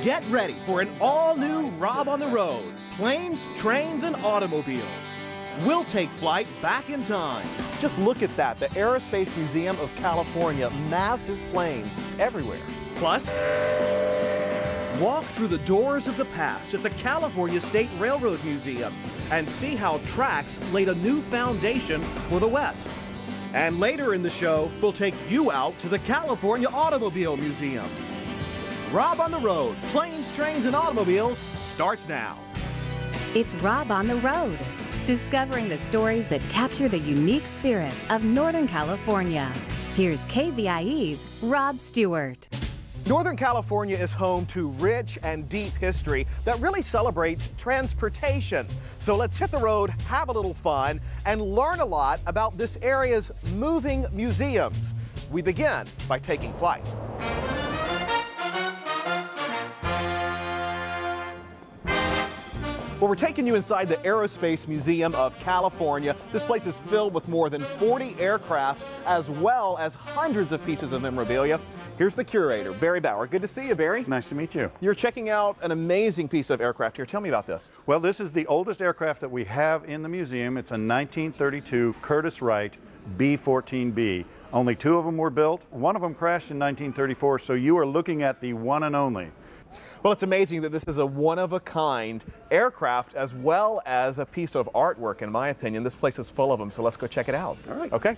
Get ready for an all-new Rob on the Road. Planes, trains, and automobiles. We'll take flight back in time. Just look at that, the Aerospace Museum of California. Massive planes everywhere. Plus, walk through the doors of the past at the California State Railroad Museum and see how tracks laid a new foundation for the West. And later in the show, we'll take you out to the California Automobile Museum. Rob on the Road, Planes, Trains, and Automobiles starts now. It's Rob on the Road, discovering the stories that capture the unique spirit of Northern California. Here's KVIE's Rob Stewart. Northern California is home to rich and deep history that really celebrates transportation. So let's hit the road, have a little fun, and learn a lot about this area's moving museums. We begin by taking flight. Well, we're taking you inside the Aerospace Museum of California. This place is filled with more than 40 aircraft, as well as hundreds of pieces of memorabilia. Here's the curator, Barry Bauer. Good to see you, Barry. Nice to meet you. You're checking out an amazing piece of aircraft here. Tell me about this. Well, this is the oldest aircraft that we have in the museum. It's a 1932 Curtiss-Wright B-14B. Only two of them were built. One of them crashed in 1934, so you are looking at the one and only. Well, it's amazing that this is a one-of-a-kind aircraft as well as a piece of artwork, in my opinion. This place is full of them, so let's go check it out. All right. Okay.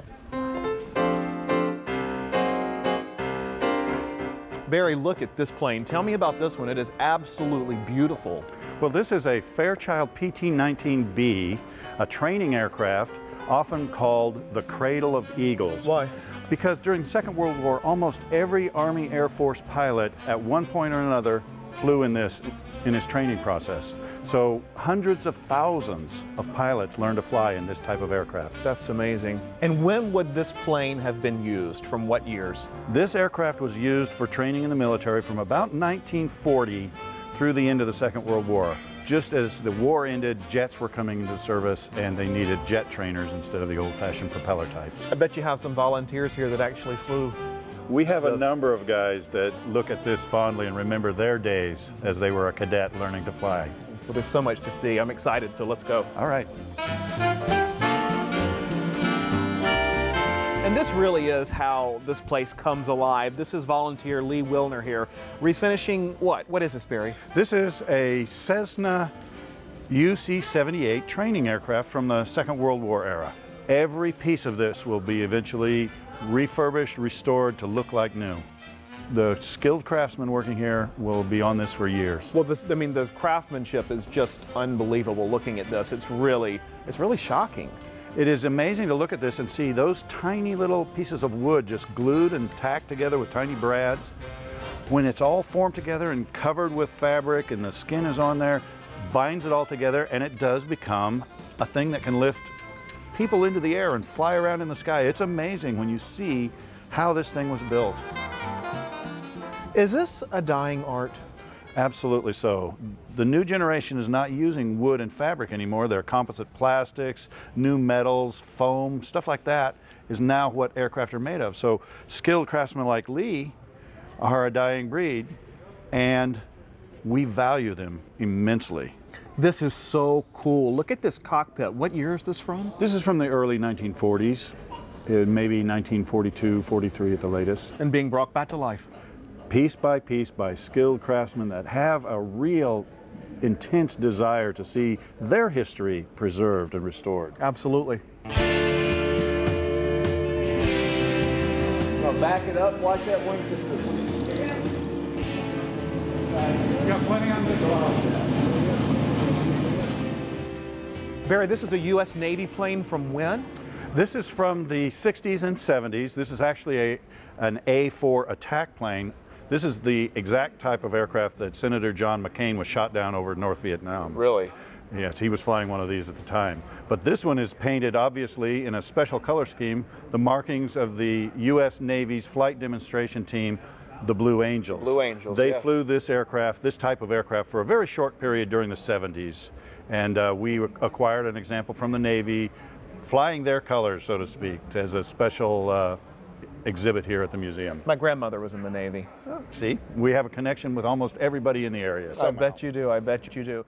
Barry, look at this plane. Tell me about this one. It is absolutely beautiful. Well, this is a Fairchild PT-19B, a training aircraft, often called the Cradle of Eagles. Why? Because during the Second World War, almost every Army Air Force pilot at one point or another flew in this in his training process. So hundreds of thousands of pilots learned to fly in this type of aircraft. That's amazing. And when would this plane have been used? From what years? This aircraft was used for training in the military from about 1940 through the end of the Second World War. Just as the war ended, jets were coming into service and they needed jet trainers instead of the old-fashioned propeller types. I bet you have some volunteers here that actually flew. We have a number of guys that look at this fondly and remember their days as they were a cadet learning to fly. Well, there's so much to see. I'm excited, so let's go. All right. And this really is how this place comes alive. This is volunteer Lee Wilner here, refinishing what? What is this, Barry? This is a Cessna UC-78 training aircraft from the Second World War era. Every piece of this will be eventually refurbished, restored to look like new. The skilled craftsmen working here will be on this for years. Well, the craftsmanship is just unbelievable looking at this. It's really shocking. It is amazing to look at this and see those tiny little pieces of wood just glued and tacked together with tiny brads. When it's all formed together and covered with fabric and the skin is on there, binds it all together, and it does become a thing that can lift people into the air and fly around in the sky. It's amazing when you see how this thing was built. Is this a dying art? Absolutely so. The new generation is not using wood and fabric anymore. They're composite plastics, new metals, foam, stuff like that is now what aircraft are made of. So skilled craftsmen like Lee are a dying breed, and we value them immensely. This is so cool. Look at this cockpit. What year is this from? This is from the early 1940s, maybe 1942, 43 at the latest. And being brought back to life. Piece by skilled craftsmen that have a real intense desire to see their history preserved and restored. Absolutely. Well, back it up, watch that wing tip. You got plenty on this. Barry, this is a U.S. Navy plane from when? This is from the 60s and 70s. This is actually an A-4 attack plane. This is the exact type of aircraft that Senator John McCain was shot down over North Vietnam. Really? Yes, he was flying one of these at the time. But this one is painted, obviously, in a special color scheme, the markings of the U.S. Navy's flight demonstration team, the Blue Angels. Blue Angels, They yes. flew this aircraft, this type of aircraft, for a very short period during the 70s. And we acquired an example from the Navy, flying their colors, so to speak, as a special exhibit here at the museum. My grandmother was in the Navy. See, we have a connection with almost everybody in the area. I bet you do. I bet you do.